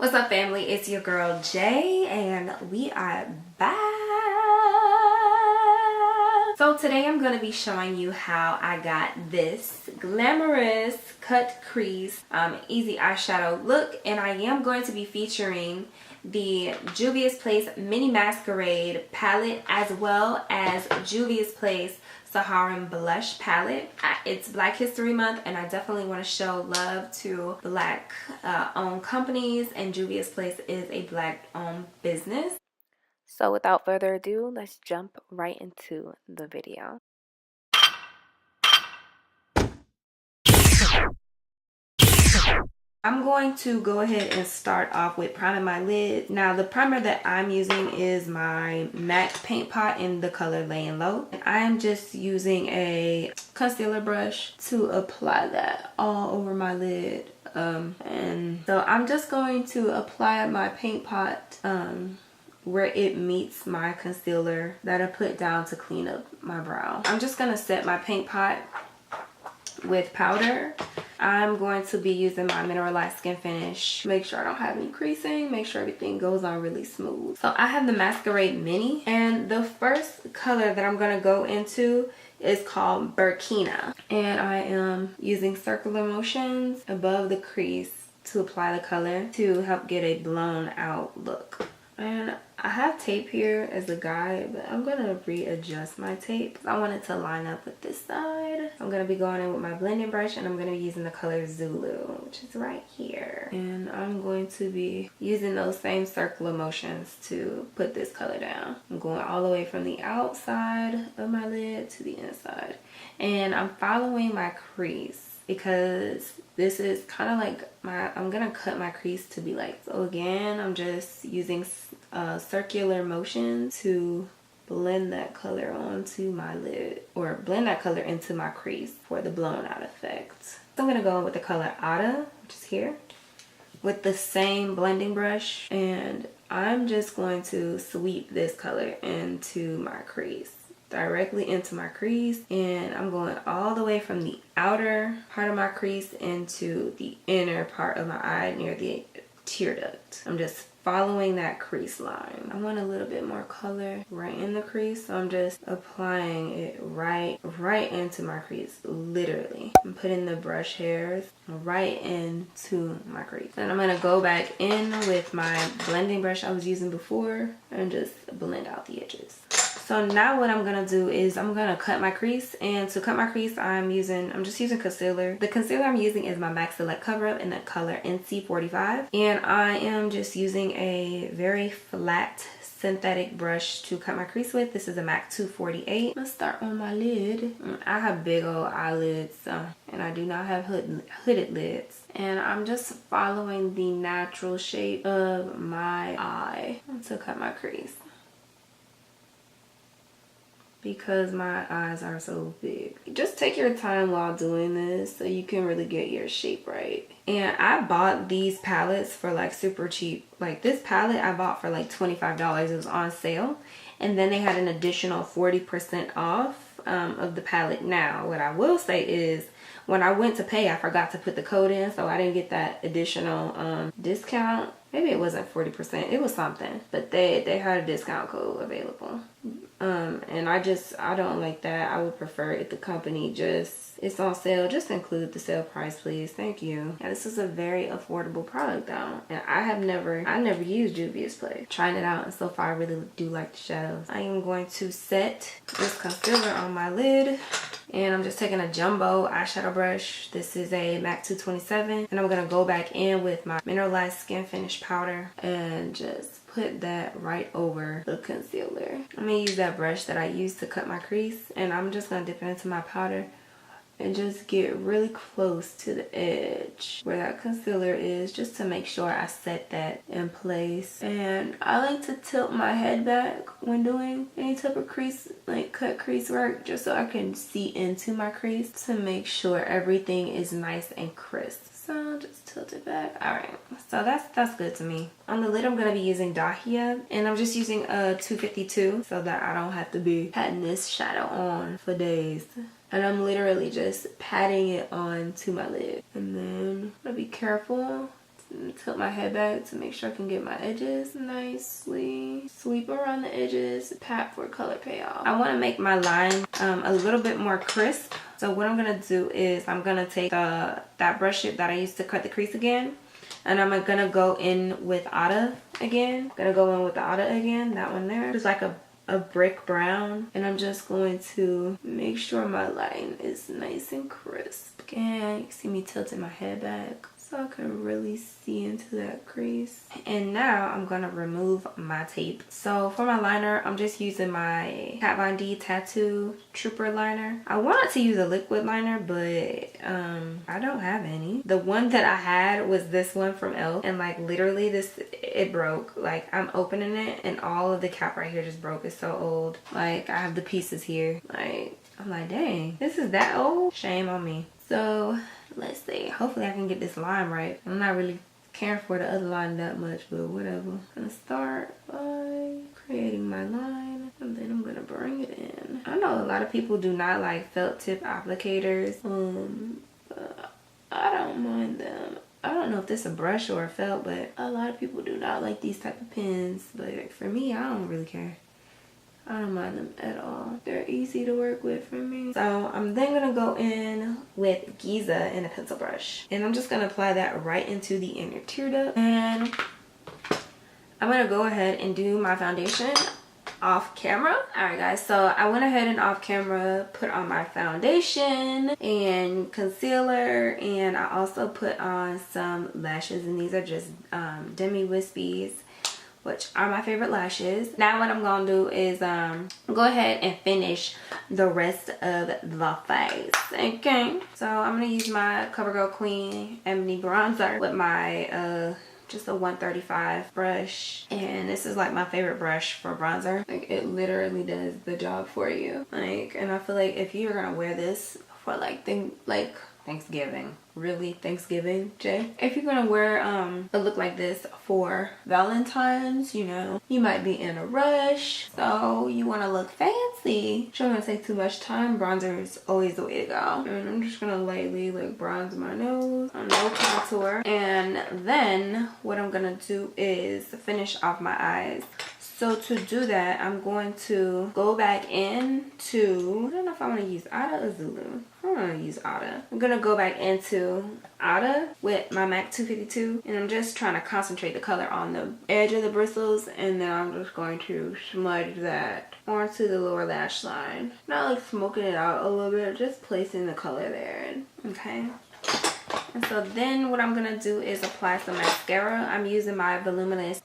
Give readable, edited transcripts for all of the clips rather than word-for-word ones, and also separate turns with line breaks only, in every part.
What's up, family? It's your girl Jay and we are back. So today I'm going to be showing you how I got this glamorous cut crease easy eyeshadow look, and I am going to be featuring the Juvia's Place Mini Masquerade palette as well as Juvia's Place Saharan Blush palette. It's Black History Month and I definitely want to show love to Black owned companies, and Juvia's Place is a Black owned business. So without further ado, let's jump right into the video. I'm going to go ahead and start off with priming my lid. Now the primer that I'm using is my MAC paint pot in the color Laying Low. And I am just using a concealer brush to apply that all over my lid. And so I'm just going to apply my paint pot where it meets my concealer that I put down to clean up my brow. I'm just gonna set my paint pot with powder. I'm going to be using my mineralized skin finish. Make sure I don't have any creasing. Make sure everything goes on really smooth. So I have the Masquerade Mini, and the first color that I'm going to go into is called Burkina. And I am using circular motions above the crease to apply the color to help get a blown out look. And I have tape here as a guide, but I'm going to readjust my tape. I want it to line up with this side. I'm going to be going in with my blending brush, and I'm going to be using the color Zulu, which is right here. And I'm going to be using those same circular motions to put this color down. I'm going all the way from the outside of my lid to the inside. And I'm following my crease because this is kind of like I'm gonna cut my crease to be like, so again I'm just using circular motion to blend that color onto my lid, or blend that color into my crease for the blown out effect. So I'm gonna go in with the color Ada, which is here, with the same blending brush, and I'm just going to sweep this color into my crease, directly into my crease, and I'm going all the way from the outer part of my crease into the inner part of my eye near the tear duct. I'm just following that crease line. I want a little bit more color right in the crease, so I'm just applying it right into my crease, literally. I'm putting the brush hairs right into my crease. And I'm gonna go back in with my blending brush I was using before and just blend out the edges. So now what I'm gonna do is I'm gonna cut my crease, and to cut my crease I'm just using concealer. The concealer I'm using is my MAC Select Cover Up in the color NC45, and I am just using a very flat synthetic brush to cut my crease with. This is a MAC 248. Let's start on my lid. I have big old eyelids, and I do not have hooded lids. And I'm just following the natural shape of my eye to cut my crease, because my eyes are so big. Just take your time while doing this so you can really get your shape right. And I bought these palettes for like super cheap. Like this palette I bought for like $25. It was on sale. And then they had an additional 40% off of the palette. Now, what I will say is, when I went to pay, I forgot to put the code in, so I didn't get that additional discount. Maybe it wasn't 40%, it was something, but they had a discount code available. And I don't like that. I would prefer if the company it's on sale, just include the sale price, please. Thank you. And this is a very affordable product though. And I never used Juvia's Place. Trying it out, and so far I really do like the shadows. I am going to set this concealer on my lid, and I'm just taking a jumbo eyeshadow brush. This is a MAC 227, and I'm gonna go back in with my mineralized skin finish powder and just put that right over the concealer. I'm gonna use that brush that I used to cut my crease, and I'm just gonna dip it into my powder and just get really close to the edge where that concealer is, just to make sure I set that in place. And I like to tilt my head back when doing any type of crease, like cut crease work, just so I can see into my crease to make sure everything is nice and crisp. So just tilt it back. All right, so that's good to me. On the lid I'm going to be using Dahlia, and I'm just using a 252 so that I don't have to be patting this shadow on for days. And I'm literally just patting it on to my lid. And then I'm going to be careful tilt my head back to make sure I can get my edges nicely. Sweep around the edges, pat for color payoff. I want to make my line a little bit more crisp. So what I'm going to do is I'm going to take that brush tip that I used to cut the crease again. And I'm going to go in with Ada again. Going to go in with the Ada again, that one there. It's like a brick brown. And I'm just going to make sure my line is nice and crisp. Again, you can see me tilting my head back so I can really see into that crease. And now I'm gonna remove my tape. So for my liner, I'm just using my Kat Von D Tattoo Trooper liner. I wanted to use a liquid liner, but I don't have any. The one that I had was this one from e.l.f. and like literally it broke. Like I'm opening it and all of the cap right here just broke. It's so old. Like I have the pieces here. Like I'm like, dang, this is that old? Shame on me. So let's see, hopefully I can get this line right. I'm not really caring for the other line that much, but whatever. I'm gonna start by creating my line and then I'm gonna bring it in. I know a lot of people do not like felt tip applicators, but I don't mind them. I don't know if this is a brush or a felt, but a lot of people do not like these type of pens, but for me, I don't really care. I don't mind them at all. They're easy to work with for me. So I'm then gonna go in with Giza in a pencil brush. And I'm just gonna apply that right into the inner tear duct. And I'm gonna go ahead and do my foundation off camera. Alright guys, so I went ahead and off camera put on my foundation and concealer, and I also put on some lashes, and these are just Demi Wispies, which are my favorite lashes. Now what I'm gonna do is go ahead and finish the rest of the face. Okay, so I'm gonna use my CoverGirl Queen Ebony bronzer with my just a 135 brush, and this is like my favorite brush for bronzer. Like it literally does the job for you. Like, and I feel like if you're gonna wear this for like Thanksgiving, really Thanksgiving, Jay, if you're gonna wear a look like this for Valentine's, you know, you might be in a rush, so you want to look fancy, shouldn't gonna take too much time. Bronzer is always the way to go. And I'm just gonna lightly like bronze my nose, no contour, and then what I'm gonna do is finish off my eyes. So to do that, I'm going to go back into, I don't know if I want to use Ada or Zulu. I want to use Ada. I'm going to go back into Ada with my MAC 252, and I'm just trying to concentrate the color on the edge of the bristles, and then I'm just going to smudge that onto the lower lash line. Not like smoking it out a little bit, just placing the color there. Okay. And so then what I'm gonna do is apply some mascara. I'm using my voluminous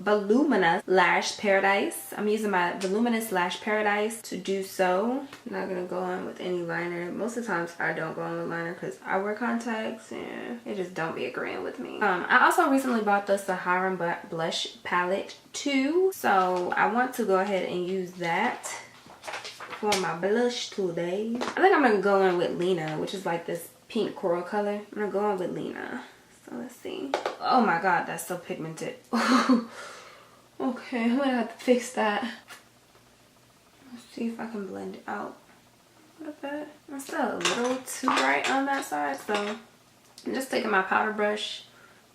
Lash Paradise. I'm using my voluminous Lash Paradise to do so. I'm not gonna go on with any liner. Most of the times I don't go on with liner because I wear contacts and it just don't be agreeing with me. I also recently bought the Sahara blush palette too, so I want to go ahead and use that for my blush today. I think I'm gonna go in with Lena, which is like this pink coral color. I'm gonna go on with Lena. So let's see. Oh my god, that's so pigmented. Okay, I'm gonna have to fix that. Let's see if I can blend it out a little bit. It's still a little too bright on that side, so I'm just taking my powder brush,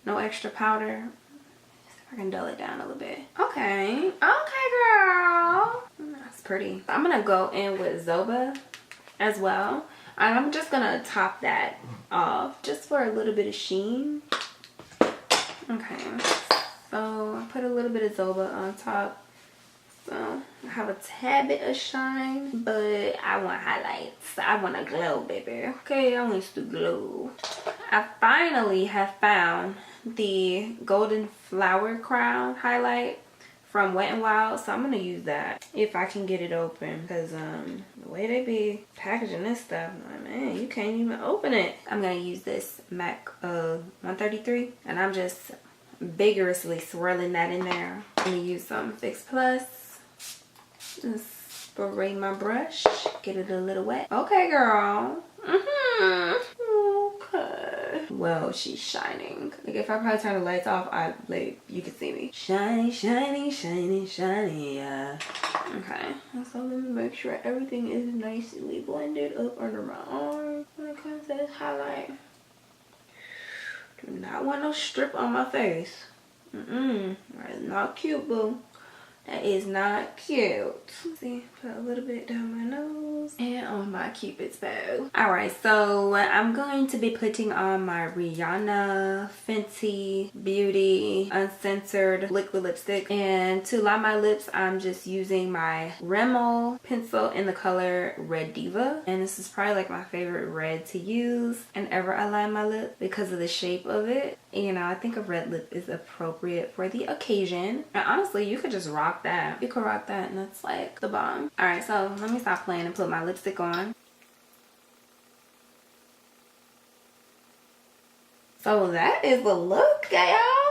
no extra powder. See if I can dull it down a little bit. Okay, girl. That's pretty. I'm gonna go in with Zoba as well. And I'm just gonna top that off just for a little bit of sheen. Okay, so I put a little bit of Zoba on top. So I have a tad bit of shine, but I want highlights. I want to glow, baby. Okay, I want to glow. I finally have found the Golden Flower Crown highlight from Wet n Wild, so I'm gonna use that if I can get it open, because the way they be packaging this stuff, like, man, you can't even open it. I'm gonna use this MAC 133, and I'm just vigorously swirling that in there. I'm gonna use some Fix Plus. Just spray my brush, get it a little wet. Okay, girl. Okay. Well, she's shining. Like if I probably turn the lights off, you can see me. Shiny, shiny, shiny, shiny, yeah. Okay. So let me make sure everything is nicely blended up under my arm when it comes to this highlight. Do not want no strip on my face. That is not cute, boo. That is not cute. See, put a little bit down my nose and on my cupid's bow. Alright, so I'm going to be putting on my Rihanna Fenty Beauty Uncensored Liquid Lipstick. And to line my lips, I'm just using my Rimmel pencil in the color Red Diva. And this is probably like my favorite red to use whenever I line my lip because of the shape of it. You know, I think a red lip is appropriate for the occasion. And honestly, you could just rock that. You could rock that and that's like the bomb. Alright, so let me stop playing and put my lipstick on. So that is the look, y'all.